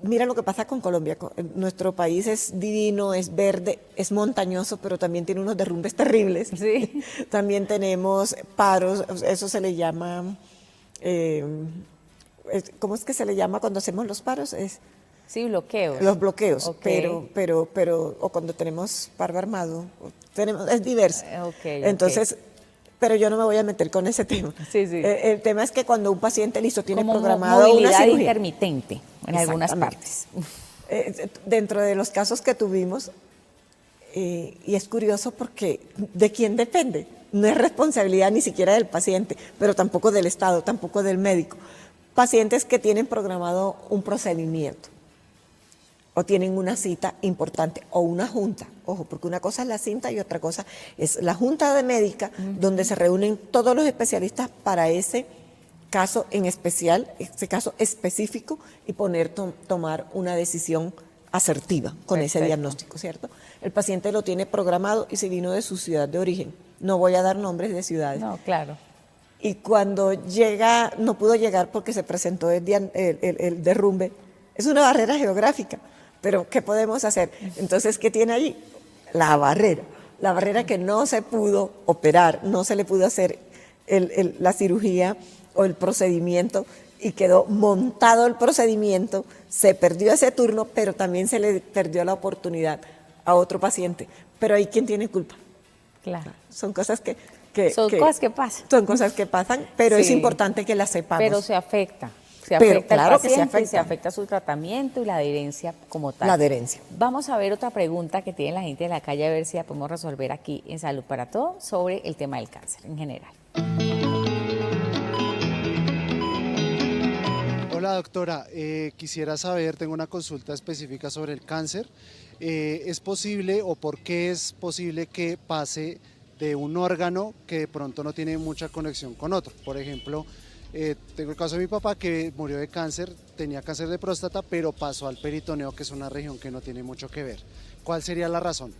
Speaker 2: Mira lo que pasa con Colombia. Nuestro país es divino, es verde, es montañoso, pero también tiene unos derrumbes terribles.
Speaker 1: Sí.
Speaker 2: También tenemos paros, eso se le llama, ¿cómo es que se le llama cuando hacemos los paros?
Speaker 1: Sí, bloqueos.
Speaker 2: Los bloqueos,
Speaker 1: okay.
Speaker 2: pero o cuando tenemos paro armado, es diverso. Entonces, pero yo no me voy a meter con ese tema.
Speaker 1: Sí, sí.
Speaker 2: El tema es que cuando un paciente tiene
Speaker 1: como
Speaker 2: programado
Speaker 1: movilidad
Speaker 2: una cirugía
Speaker 1: intermitente en algunas partes.
Speaker 2: Dentro de los casos que tuvimos, y es curioso porque ¿de quién depende? No es responsabilidad ni siquiera del paciente, pero tampoco del Estado, tampoco del médico. Pacientes que tienen programado un procedimiento o tienen una cita importante o una junta, ojo, porque una cosa es la cita y otra cosa es la junta de médica, donde se reúnen todos los especialistas para ese caso en especial, ese caso específico y tomar una decisión asertiva con ese diagnóstico, ¿cierto? El paciente lo tiene programado y se vino de su ciudad de origen. No voy a dar nombres de ciudades.
Speaker 1: No, claro.
Speaker 2: Y cuando llega, no pudo llegar porque se presentó el derrumbe. Es una barrera geográfica, pero ¿qué podemos hacer? Entonces, ¿qué tiene allí? La barrera que no se pudo operar, no se le pudo hacer la cirugía o el procedimiento y quedó montado el procedimiento, se perdió ese turno, pero también se le perdió la oportunidad a otro paciente. Pero ahí, ¿quién tiene culpa?
Speaker 1: Claro.
Speaker 2: Son cosas que
Speaker 1: cosas que pasan.
Speaker 2: Son cosas que pasan, pero
Speaker 1: Sí.
Speaker 2: es importante que las sepamos.
Speaker 1: Pero se afecta. Se
Speaker 2: Pero
Speaker 1: afecta
Speaker 2: claro
Speaker 1: al
Speaker 2: que se
Speaker 1: paciente y se
Speaker 2: afecta.
Speaker 1: afecta su tratamiento y la adherencia como tal.
Speaker 2: La adherencia.
Speaker 1: Vamos a ver otra pregunta que tiene la gente de la calle, a ver si la podemos resolver aquí en Salud para Todos sobre el tema del cáncer en general.
Speaker 4: Hola doctora, quisiera saber, tengo una consulta específica sobre el cáncer. ¿Es posible o por qué es posible que pase de un órgano que de pronto no tiene mucha conexión con otro? Por ejemplo, tengo el caso de mi papá que murió de cáncer, tenía cáncer de próstata, pero pasó al peritoneo, que es una región que no tiene mucho que ver. ¿Cuál sería la razón?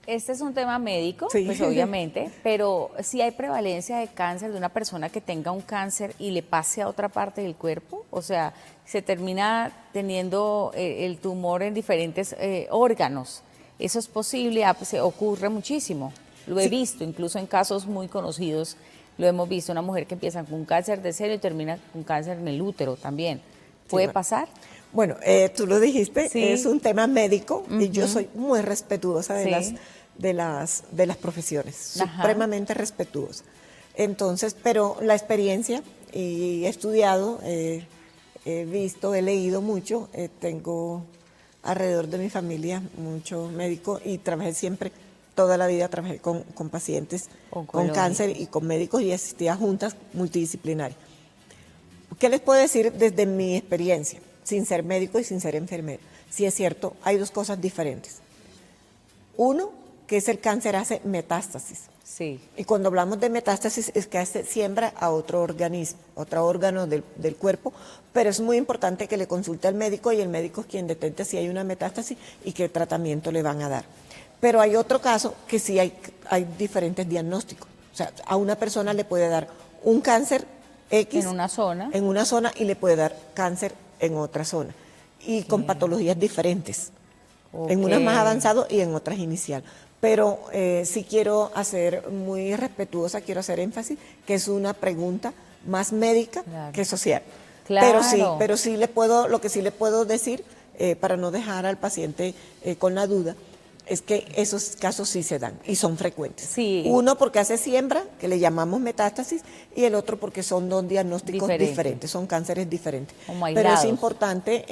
Speaker 1: Este es un tema médico,
Speaker 2: Sí.
Speaker 1: pues obviamente, pero si hay prevalencia de cáncer de una persona que tenga un cáncer y le pase a otra parte del cuerpo, o sea, se termina teniendo el tumor en diferentes órganos. Eso es posible, se ocurre muchísimo. Lo he visto, incluso en casos muy conocidos, lo hemos visto, una mujer que empieza con un cáncer de seno y termina con cáncer en el útero también. ¿Puede pasar?
Speaker 2: Bueno, tú lo dijiste,
Speaker 1: Sí.
Speaker 2: es un tema médico y yo soy muy respetuosa de,
Speaker 1: Sí.
Speaker 2: de las profesiones,
Speaker 1: Ajá.
Speaker 2: supremamente respetuosa. Entonces, pero la experiencia, y he estudiado, he visto, he leído mucho, tengo alrededor de mi familia mucho médico y trabajé siempre, toda la vida trabajé con pacientes con
Speaker 1: Oncológico.
Speaker 2: cáncer y con médicos y asistía a juntas multidisciplinarias. ¿Qué les puedo decir desde mi experiencia, sin ser médico y sin ser enfermero? Si es cierto, hay dos cosas diferentes. Uno, que es el cáncer hace metástasis.
Speaker 1: Sí.
Speaker 2: Y cuando hablamos de metástasis es que siembra a otro organismo, otro órgano del cuerpo, pero es muy importante que le consulte al médico y el médico es quien detecte si hay una metástasis y qué tratamiento le van a dar. Pero hay otro caso que sí hay diferentes diagnósticos. O sea, a una persona le puede dar un cáncer X
Speaker 1: En una zona.
Speaker 2: en una zona y le puede dar cáncer en otra zona. Y con patologías diferentes. En unas más
Speaker 1: Ok.
Speaker 2: avanzado y en otras inicial. Pero sí quiero hacer muy respetuosa, quiero hacer énfasis, que es una pregunta más médica
Speaker 1: Claro.
Speaker 2: que social.
Speaker 1: Claro.
Speaker 2: Pero sí le puedo, lo que sí le puedo decir, para no dejar al paciente con la duda, es que esos casos sí se dan y son frecuentes.
Speaker 1: Sí.
Speaker 2: Uno porque hace siembra, que le llamamos metástasis, y el otro porque son dos diagnósticos diferentes, son cánceres diferentes.
Speaker 1: Como
Speaker 2: Pero es
Speaker 1: aislados.
Speaker 2: importante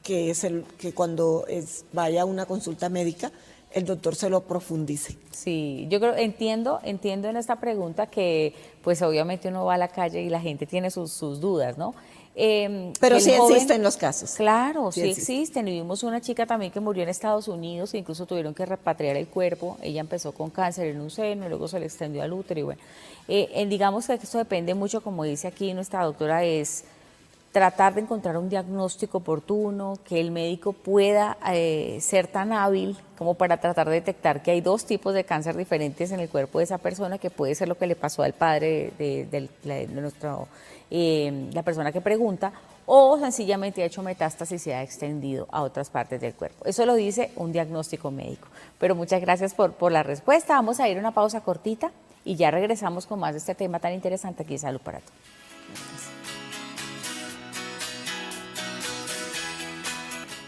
Speaker 2: que cuando vaya a una consulta médica, el doctor se lo profundice.
Speaker 1: Sí, yo creo, entiendo en esta pregunta que pues obviamente uno va a la calle y la gente tiene sus dudas, ¿no?
Speaker 2: Pero
Speaker 1: el
Speaker 2: sí
Speaker 1: joven-
Speaker 2: existen los casos.
Speaker 1: Claro, sí
Speaker 2: existen.
Speaker 1: existen. Y vimos una chica también que murió en Estados Unidos, e incluso tuvieron que repatriar el cuerpo. Ella empezó con cáncer en un seno, luego se le extendió al útero y bueno. Digamos que esto depende mucho, como dice aquí nuestra doctora, es tratar de encontrar un diagnóstico oportuno, que el médico pueda ser tan hábil como para tratar de detectar que hay dos tipos de cáncer diferentes en el cuerpo de esa persona, que puede ser lo que le pasó al padre la persona que pregunta, o sencillamente ha hecho metástasis y se ha extendido a otras partes del cuerpo. Eso lo dice un diagnóstico médico. Pero muchas gracias por la respuesta. Vamos a ir a una pausa cortita y ya regresamos con más de este tema tan interesante aquí en Salud para Todos.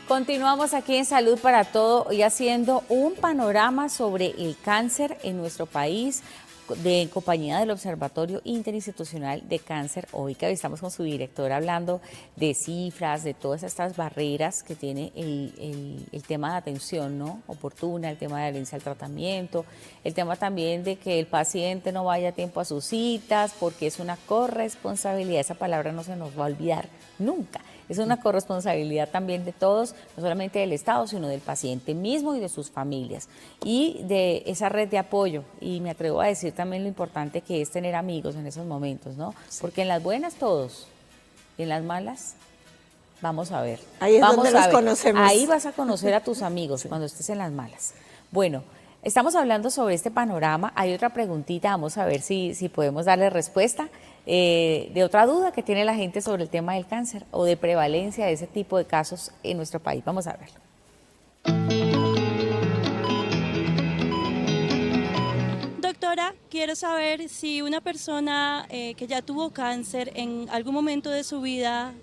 Speaker 1: Continuamos aquí en Salud para Todo y haciendo un panorama sobre el cáncer en nuestro país en compañía del Observatorio Interinstitucional de Cáncer. Hoy que estamos con su directora hablando de cifras, de todas estas barreras que tiene el tema de atención, ¿no?, oportuna, el tema de adherencia al tratamiento, el tema también de que el paciente no vaya a tiempo a sus citas, porque es una corresponsabilidad, esa palabra no se nos va a olvidar nunca. Es una corresponsabilidad también de todos, no solamente del Estado, sino del paciente mismo y de sus familias. Y de esa red de apoyo. Y me atrevo a decir también lo importante que es tener amigos en esos momentos, ¿no? Porque en las buenas todos, y en las malas, vamos a ver.
Speaker 2: Ahí es
Speaker 1: Vamos
Speaker 2: donde
Speaker 1: a
Speaker 2: los
Speaker 1: ver.
Speaker 2: conocemos.
Speaker 1: Ahí vas a conocer a tus amigos cuando estés en las malas. Bueno, estamos hablando sobre este panorama. Hay otra preguntita, vamos a ver si podemos darle respuesta. De otra duda que tiene la gente sobre el tema del cáncer o de prevalencia de ese tipo de casos en nuestro país. Vamos a verlo.
Speaker 5: Doctora, quiero saber si una persona que ya tuvo cáncer en algún momento de su vida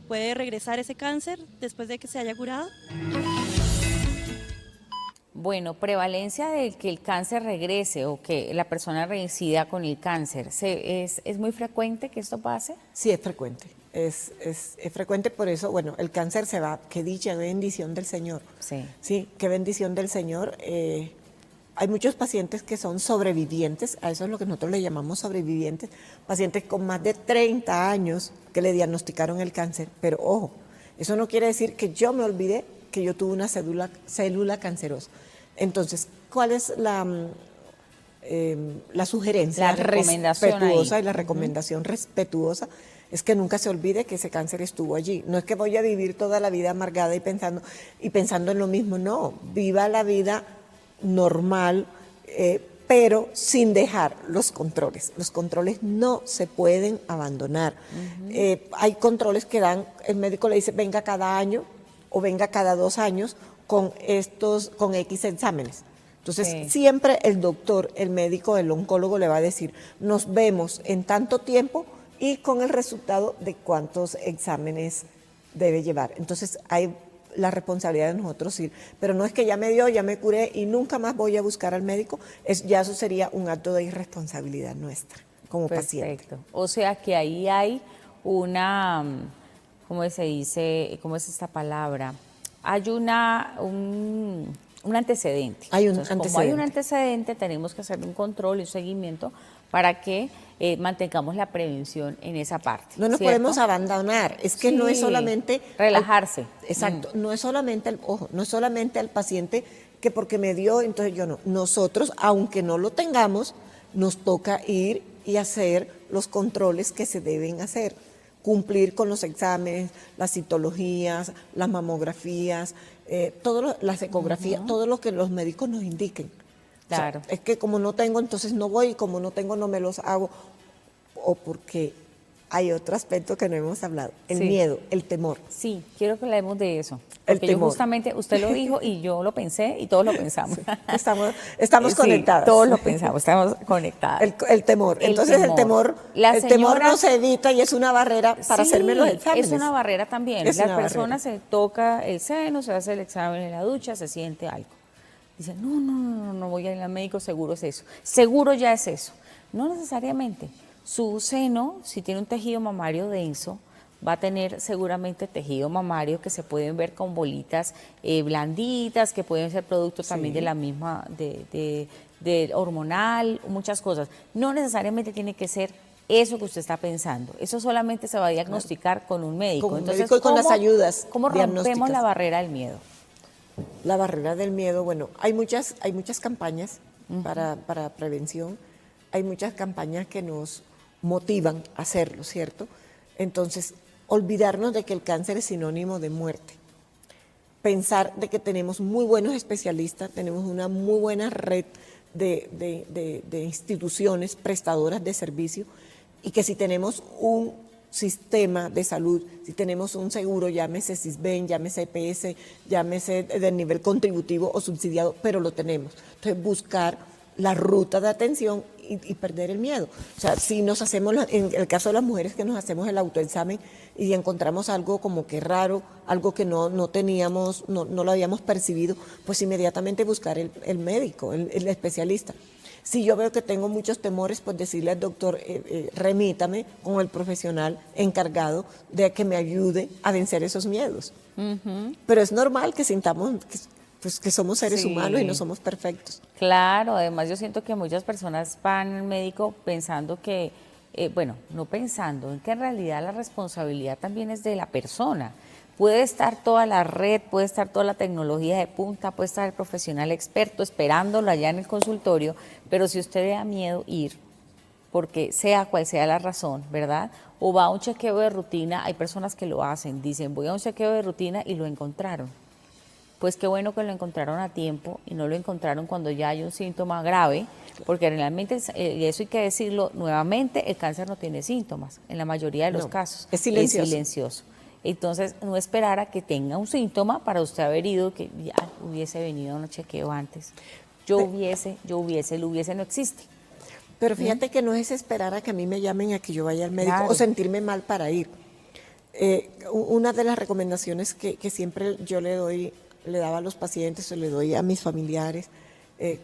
Speaker 5: puede regresar ese cáncer después de que se haya curado.
Speaker 1: Bueno, prevalencia de que el cáncer regrese o que la persona reincida con el cáncer, ¿es muy frecuente que esto pase?
Speaker 2: Sí, es frecuente. Es frecuente, por eso, bueno, el cáncer se va, qué dicha, qué bendición del Señor.
Speaker 1: Sí.
Speaker 2: Sí, qué bendición del Señor. Hay muchos pacientes que son sobrevivientes, a eso es lo que nosotros le llamamos sobrevivientes, pacientes con más de 30 años que le diagnosticaron el cáncer, pero ojo, eso no quiere decir que yo me olvidé que yo tuve una célula cancerosa. Entonces, ¿cuál es la sugerencia
Speaker 1: La recomendación
Speaker 2: respetuosa
Speaker 1: ahí.
Speaker 2: y la recomendación respetuosa? Es que nunca se olvide que ese cáncer estuvo allí. No es que voy a vivir toda la vida amargada y pensando en lo mismo, no, viva la vida normal, pero sin dejar los controles. Los controles no se pueden abandonar. Hay controles que el médico le dice venga cada año o venga cada 2 años con X exámenes. Entonces,
Speaker 1: Sí.
Speaker 2: siempre el doctor, el médico, el oncólogo le va a decir, nos vemos en tanto tiempo y con el resultado de cuántos exámenes debe llevar. Entonces, hay la responsabilidad de nosotros ir, pero no es que ya me dio, ya me curé y nunca más voy a buscar al médico, ya eso sería un acto de irresponsabilidad nuestra como paciente.
Speaker 1: Perfecto. O sea que ahí hay una, ¿cómo se dice? ¿Cómo es esta palabra? Hay un antecedente.
Speaker 2: Hay un
Speaker 1: Entonces, como hay un
Speaker 2: antecedente.
Speaker 1: antecedente, tenemos que hacer un control y un seguimiento para que mantengamos la prevención en esa parte.
Speaker 2: No nos
Speaker 1: ¿cierto?
Speaker 2: podemos abandonar, es que no es
Speaker 1: Sí,
Speaker 2: solamente...
Speaker 1: relajarse.
Speaker 2: Exacto, no es solamente no es solamente al paciente que porque me dio, entonces yo no. Nosotros, aunque no lo tengamos, nos toca ir y hacer los controles que se deben hacer. Cumplir con los exámenes, las citologías, las mamografías, las ecografías, todo lo que los médicos nos indiquen.
Speaker 1: Claro.
Speaker 2: O sea, es que como no tengo, entonces no voy, y como no tengo, no me los hago. O porque hay otro aspecto que no hemos hablado, el
Speaker 1: Sí.
Speaker 2: miedo, el temor.
Speaker 1: Sí, quiero que hablemos de eso.
Speaker 2: El
Speaker 1: Porque yo
Speaker 2: temor.
Speaker 1: justamente, usted lo dijo y yo lo pensé y todos lo pensamos.
Speaker 2: Estamos
Speaker 1: Sí,
Speaker 2: conectadas.
Speaker 1: todos lo pensamos, estamos conectadas.
Speaker 2: El temor.
Speaker 1: El
Speaker 2: Entonces
Speaker 1: temor.
Speaker 2: el
Speaker 1: Las
Speaker 2: temor no
Speaker 1: señoras-
Speaker 2: se evita y es una barrera para
Speaker 1: Sí,
Speaker 2: hacerme los exámenes.
Speaker 1: es una barrera también.
Speaker 2: Es
Speaker 1: La
Speaker 2: una
Speaker 1: persona
Speaker 2: barrera.
Speaker 1: se toca el seno, se hace el examen en la ducha, se siente algo. Dice, no voy a ir al médico, seguro es eso. Seguro ya es eso. No necesariamente. Su seno, si tiene un tejido mamario denso, va a tener seguramente tejido mamario que se pueden ver con bolitas blanditas, que pueden ser producto también de la misma, de hormonal, muchas cosas. No necesariamente tiene que ser eso que usted está pensando. Eso solamente se va a diagnosticar con un médico.
Speaker 2: Con un
Speaker 1: Entonces,
Speaker 2: médico y con las ayudas
Speaker 1: ¿cómo rompemos
Speaker 2: diagnósticas?
Speaker 1: la barrera del miedo?
Speaker 2: La barrera del miedo, bueno, hay muchas campañas para prevención, hay muchas campañas que nos motivan a hacerlo, ¿cierto? Entonces, olvidarnos de que el cáncer es sinónimo de muerte. Pensar de que tenemos muy buenos especialistas, tenemos una muy buena red de instituciones prestadoras de servicio y que si tenemos un sistema de salud, si tenemos un seguro, llámese Sisbén, llámese EPS, llámese del nivel contributivo o subsidiado, pero lo tenemos. Entonces, buscar la ruta de atención y perder el miedo. O sea, si nos hacemos, en el caso de las mujeres que nos hacemos el autoexamen y encontramos algo como que raro, algo que no teníamos, no lo habíamos percibido, pues inmediatamente buscar el médico, el especialista. Si yo veo que tengo muchos temores, pues decirle al doctor, remítame con el profesional encargado de que me ayude a vencer esos miedos. Pero es normal que sintamos que somos seres
Speaker 1: Sí.
Speaker 2: humanos y no somos perfectos.
Speaker 1: Claro, además yo siento que muchas personas van al médico pensando que, no pensando, en que en realidad la responsabilidad también es de la persona. Puede estar toda la red, puede estar toda la tecnología de punta, puede estar el profesional experto esperándolo allá en el consultorio, pero si usted le da miedo ir, porque sea cual sea la razón, ¿verdad? O va a un chequeo de rutina, hay personas que lo hacen, dicen voy a un chequeo de rutina y lo encontraron. Pues qué bueno que lo encontraron a tiempo y no lo encontraron cuando ya hay un síntoma grave, porque realmente, y eso hay que decirlo nuevamente, el cáncer no tiene síntomas en la mayoría de los
Speaker 2: No,
Speaker 1: casos.
Speaker 2: es silencioso.
Speaker 1: Es silencioso. Entonces, no esperar a que tenga un síntoma para usted haber ido, que ya hubiese venido a un chequeo antes. Yo hubiese, el hubiese no existe.
Speaker 2: Pero fíjate que no es esperar a que a mí me llamen a que yo vaya al médico
Speaker 1: Claro.
Speaker 2: o sentirme mal para ir. Una de las recomendaciones que siempre yo le daba a los pacientes o le doy a mis familiares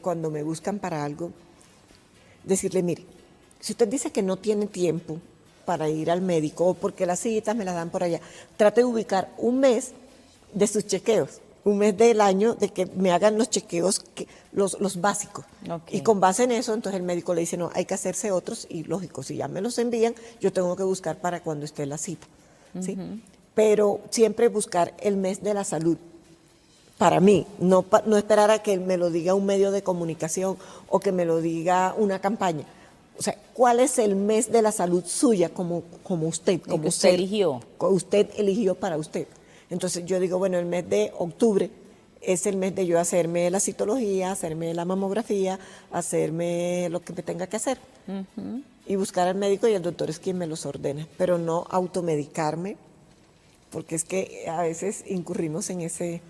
Speaker 2: cuando me buscan para algo, decirle, mire, si usted dice que no tiene tiempo para ir al médico o porque las citas me las dan por allá, trate de ubicar un mes de sus chequeos, un mes del año de que me hagan los chequeos, los básicos.
Speaker 1: Ok.
Speaker 2: Y con base en eso, entonces el médico le dice, no, hay que hacerse otros y lógico, si ya me los envían, yo tengo que buscar para cuando esté la cita. ¿Sí? Pero siempre buscar el mes de la salud. Para mí, no esperar a que me lo diga un medio de comunicación o que me lo diga una campaña. O sea, ¿cuál es el mes de la salud suya como usted?
Speaker 1: El que usted eligió.
Speaker 2: Usted eligió para usted. Entonces yo digo, bueno, el mes de octubre es el mes de yo hacerme la citología, hacerme la mamografía, hacerme lo que me tenga que hacer. Y buscar al médico y el doctor es quien me los ordena, pero no automedicarme, porque es que a veces incurrimos en ese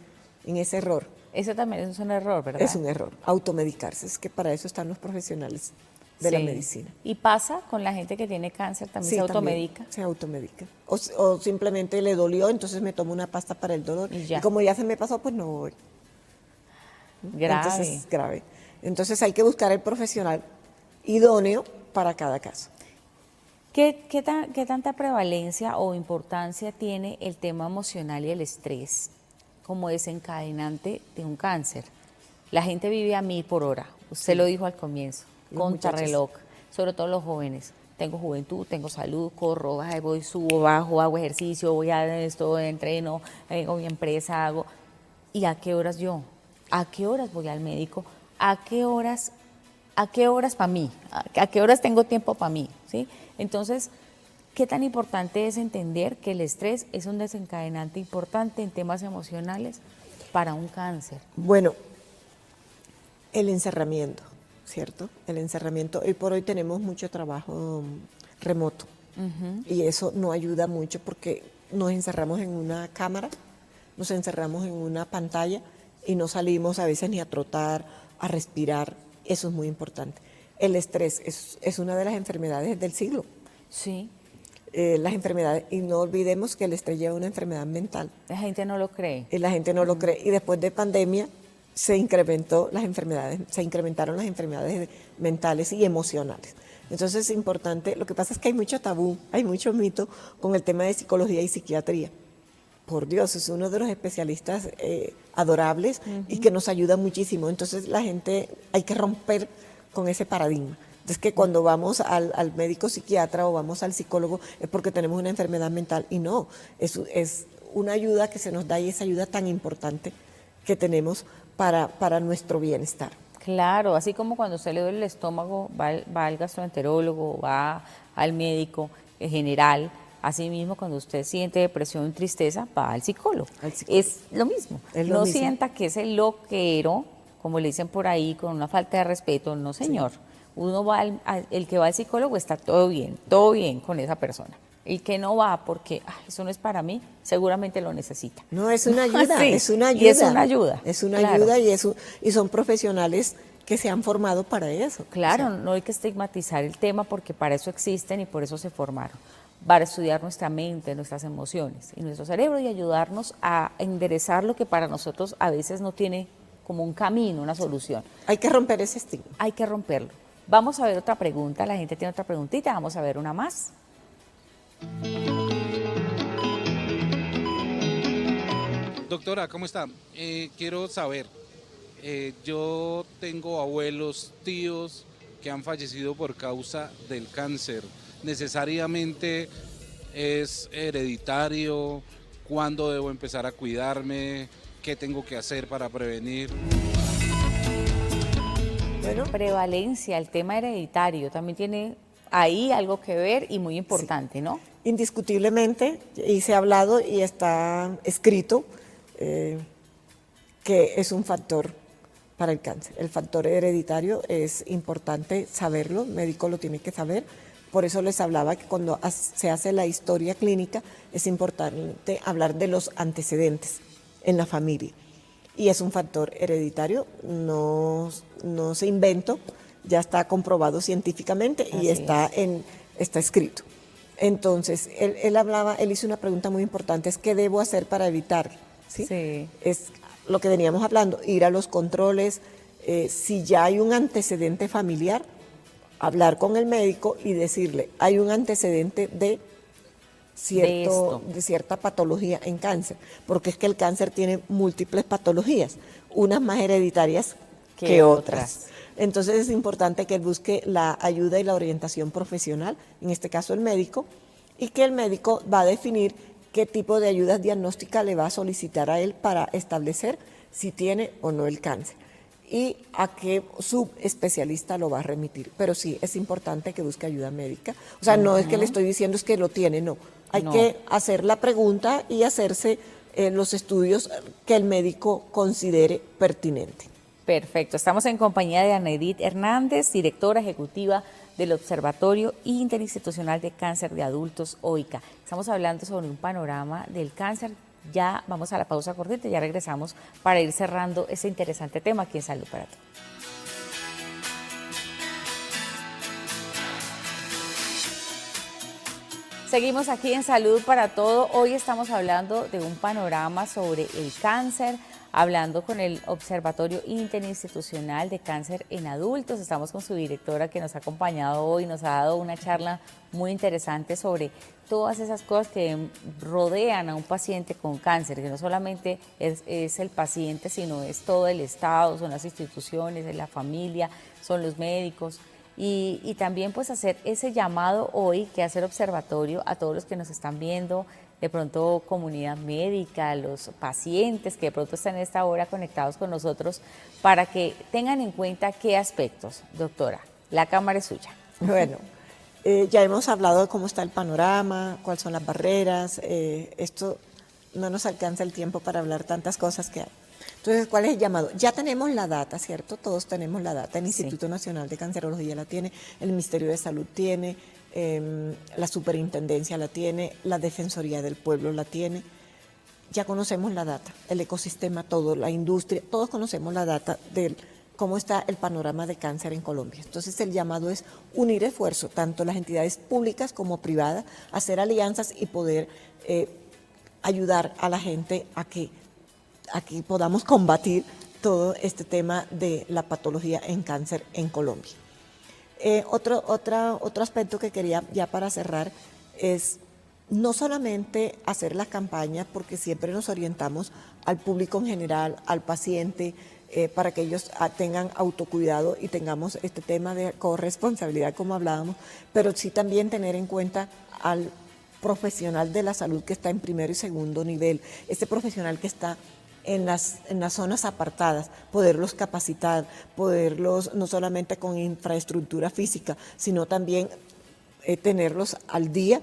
Speaker 2: error.
Speaker 1: Eso también es un error, ¿verdad?
Speaker 2: Es un error, automedicarse, es que para eso están los profesionales de la
Speaker 1: Sí.
Speaker 2: medicina.
Speaker 1: ¿Y pasa con la gente que tiene cáncer, también
Speaker 2: Sí,
Speaker 1: se
Speaker 2: también
Speaker 1: automedica?
Speaker 2: se automedica. O simplemente le dolió, entonces me tomo una pasta para el dolor.
Speaker 1: Y ya.
Speaker 2: como ya se me pasó, pues no voy.
Speaker 1: Grave.
Speaker 2: Entonces es grave. Entonces hay que buscar el profesional idóneo para cada caso.
Speaker 1: ¿Qué tanta prevalencia o importancia tiene el tema emocional y el estrés como desencadenante de un cáncer? La gente vive a 1000 por hora, usted lo dijo al comienzo,
Speaker 2: Los
Speaker 1: contrarreloj, sobre todo los jóvenes. Tengo juventud, tengo salud, corro, voy, subo, bajo, hago ejercicio, voy a esto, entreno, hago mi empresa, hago... ¿Y a qué horas yo? ¿A qué horas voy al médico? ¿A qué horas para mí? ¿A qué horas tengo tiempo para mí? ¿Sí? Entonces, ¿qué tan importante es entender que el estrés es un desencadenante importante en temas emocionales para un cáncer?
Speaker 2: Bueno, el encerramiento, ¿cierto? El encerramiento. Hoy por hoy tenemos mucho trabajo remoto y eso no ayuda mucho porque nos encerramos en una cámara, nos encerramos en una pantalla y no salimos a veces ni a trotar, a respirar. Eso es muy importante. El estrés es una de las enfermedades del siglo.
Speaker 1: Sí,
Speaker 2: Las enfermedades, y no olvidemos que el estrés lleva una enfermedad mental.
Speaker 1: la gente no lo cree.
Speaker 2: Y la gente no lo cree. Y después de pandemia se incrementaron las enfermedades mentales y emocionales. Entonces es importante, lo que pasa es que hay mucho tabú, hay mucho mito con el tema de psicología y psiquiatría. Por Dios, es uno de los especialistas adorables y que nos ayuda muchísimo. Entonces la gente, hay que romper con ese paradigma. Entonces que cuando vamos al médico psiquiatra o vamos al psicólogo es porque tenemos una enfermedad mental y no, es una ayuda que se nos da y esa ayuda tan importante que tenemos para nuestro bienestar.
Speaker 1: Claro, así como cuando usted le duele el estómago, va al gastroenterólogo, va al médico general. Asimismo, cuando usted siente depresión, tristeza, va al psicólogo. Es lo mismo.
Speaker 2: Es lo
Speaker 1: No
Speaker 2: mismo.
Speaker 1: sienta que es el loquero, como le dicen por ahí, con una falta de respeto. No, señor. Uno va el que va al psicólogo está todo bien con esa persona. El que no va porque eso no es para mí, seguramente lo necesita.
Speaker 2: No, es una ayuda,
Speaker 1: Sí,
Speaker 2: es una ayuda.
Speaker 1: y es una ayuda.
Speaker 2: Es una
Speaker 1: Claro.
Speaker 2: ayuda y son profesionales que se han formado para eso.
Speaker 1: Claro,
Speaker 2: O sea,
Speaker 1: no hay que estigmatizar el tema porque para eso existen y por eso se formaron, para estudiar nuestra mente, nuestras emociones y nuestro cerebro y ayudarnos a enderezar lo que para nosotros a veces no tiene como un camino, una solución.
Speaker 2: hay que romper ese estigma.
Speaker 1: Hay que romperlo. Vamos a ver otra pregunta, la gente tiene otra preguntita, vamos a ver una más.
Speaker 6: Doctora, ¿cómo está? Quiero saber, yo tengo abuelos, tíos que han fallecido por causa del cáncer. ¿Necesariamente es hereditario? ¿Cuándo debo empezar a cuidarme? ¿Qué tengo que hacer para prevenir?
Speaker 2: Bueno,
Speaker 1: Prevalencia, el tema hereditario, también tiene ahí algo que ver y muy importante, ¿no?
Speaker 2: indiscutiblemente, y se ha hablado y está escrito, que es un factor para el cáncer. El factor hereditario es importante saberlo, el médico lo tiene que saber. Por eso les hablaba que cuando se hace la historia clínica es importante hablar de los antecedentes en la familia. Y es un factor hereditario, no se inventó, ya está comprobado científicamente y
Speaker 1: Así
Speaker 2: está escrito. Entonces, él hizo una pregunta muy importante, es ¿qué debo hacer para evitar? ¿Sí?
Speaker 1: Sí.
Speaker 2: Es lo que veníamos hablando, ir a los controles, si ya hay un antecedente familiar, hablar con el médico y decirle, hay un antecedente de cierta patología en cáncer, porque es que el cáncer tiene múltiples patologías, unas más hereditarias que otras. Entonces es importante que él busque la ayuda y la orientación profesional, en este caso el médico, y que el médico va a definir qué tipo de ayuda diagnóstica le va a solicitar a él para establecer si tiene o no el cáncer y a qué subespecialista lo va a remitir. Pero sí, es importante que busque ayuda médica. O sea, no es que le estoy diciendo es que lo tiene, no. Hay que hacer la pregunta y hacerse los estudios que el médico considere pertinente.
Speaker 1: Perfecto. Estamos en compañía de Ana Edith Hernández, directora ejecutiva del Observatorio Interinstitucional de Cáncer de Adultos, OICA. Estamos hablando sobre un panorama del cáncer. Ya vamos a la pausa cortita y ya regresamos para ir cerrando ese interesante tema aquí en Salud para Todos. Seguimos aquí en Salud para Todo. Hoy estamos hablando de un panorama sobre el cáncer, hablando con el Observatorio Interinstitucional de Cáncer en Adultos. Estamos con su directora que nos ha acompañado hoy, nos ha dado una charla muy interesante sobre todas esas cosas que rodean a un paciente con cáncer, que no solamente es el paciente, sino es todo el Estado, son las instituciones, es la familia, son los médicos. Y también pues hacer ese llamado hoy que hace el observatorio a todos los que nos están viendo, de pronto comunidad médica, los pacientes que de pronto están en esta hora conectados con nosotros, para que tengan en cuenta qué aspectos. Doctora, la cámara es suya.
Speaker 2: Bueno, ya hemos hablado de cómo está el panorama, cuáles son las barreras, esto no nos alcanza el tiempo para hablar tantas cosas que hay. Entonces, ¿cuál es el llamado? Ya tenemos la data, ¿cierto? Todos tenemos la data. El Instituto Nacional de Cancerología la tiene, el Ministerio de Salud tiene, la Superintendencia la tiene, la Defensoría del Pueblo la tiene. Ya conocemos la data, el ecosistema, todo, la industria, todos conocemos la data de cómo está el panorama de cáncer en Colombia. Entonces, el llamado es unir esfuerzos, tanto las entidades públicas como privadas, hacer alianzas y poder ayudar a la gente a que aquí podamos combatir todo este tema de la patología en cáncer en Colombia. Otro aspecto que quería ya para cerrar es no solamente hacer las campañas, porque siempre nos orientamos al público en general, al paciente, para que ellos tengan autocuidado y tengamos este tema de corresponsabilidad como hablábamos, pero sí también tener en cuenta al profesional de la salud que está en primero y segundo nivel, este profesional que está en las zonas apartadas, poderlos capacitar, poderlos no solamente con infraestructura física, sino también tenerlos al día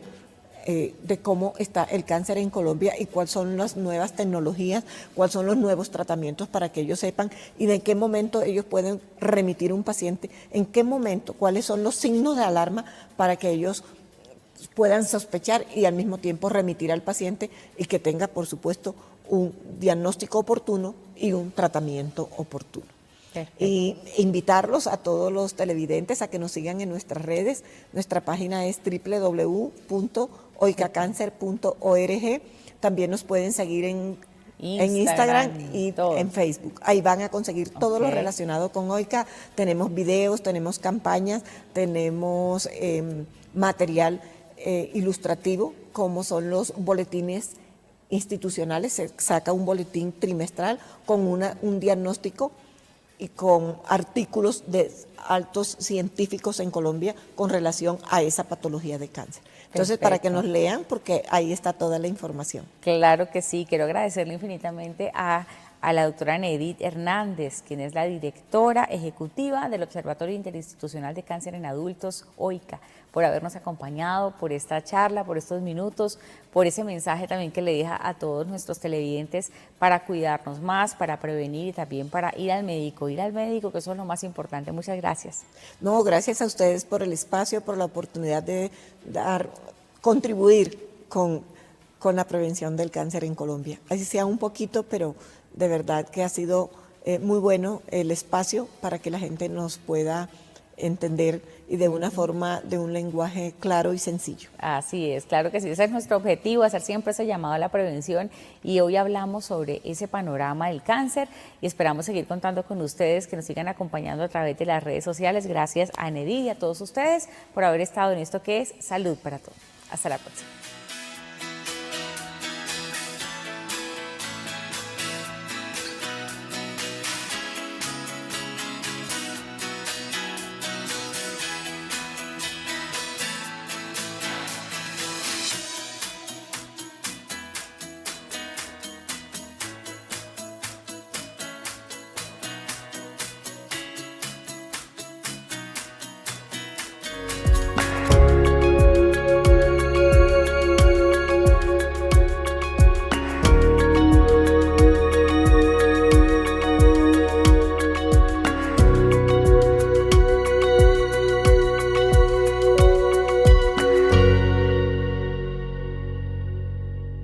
Speaker 2: de cómo está el cáncer en Colombia y cuáles son las nuevas tecnologías, cuáles son los nuevos tratamientos para que ellos sepan y de qué momento ellos pueden remitir un paciente, en qué momento, cuáles son los signos de alarma para que ellos puedan sospechar y al mismo tiempo remitir al paciente y que tenga, por supuesto, un diagnóstico oportuno y un tratamiento oportuno. Perfecto. Y invitarlos a todos los televidentes a que nos sigan en nuestras redes. Nuestra página es www.oicacancer.org. También nos pueden seguir en Instagram y en Facebook. Ahí van a conseguir todo lo relacionado con OICA. Tenemos videos, tenemos campañas, tenemos material ilustrativo, como son los boletines institucionales. Se saca un boletín trimestral con un diagnóstico y con artículos de altos científicos en Colombia con relación a esa patología de cáncer. Entonces, para que nos lean, porque ahí está toda la información.
Speaker 1: Claro que sí, quiero agradecerle infinitamente a la doctora Ana Edith Hernández, quien es la directora ejecutiva del Observatorio Interinstitucional de Cáncer en Adultos, OICA, por habernos acompañado, por esta charla, por estos minutos, por ese mensaje también que le deja a todos nuestros televidentes para cuidarnos más, para prevenir y también para ir al médico, que eso es lo más importante. Muchas gracias.
Speaker 2: No, gracias a ustedes por el espacio, por la oportunidad de contribuir con la prevención del cáncer en Colombia. Así sea un poquito, pero de verdad que ha sido muy bueno el espacio para que la gente nos pueda entender y de una forma, de un lenguaje claro y sencillo.
Speaker 1: Así es, claro que sí, ese es nuestro objetivo, hacer siempre ese llamado a la prevención y hoy hablamos sobre ese panorama del cáncer y esperamos seguir contando con ustedes, que nos sigan acompañando a través de las redes sociales. Gracias a Enedid y a todos ustedes por haber estado en esto que es Salud para Todos. Hasta la próxima.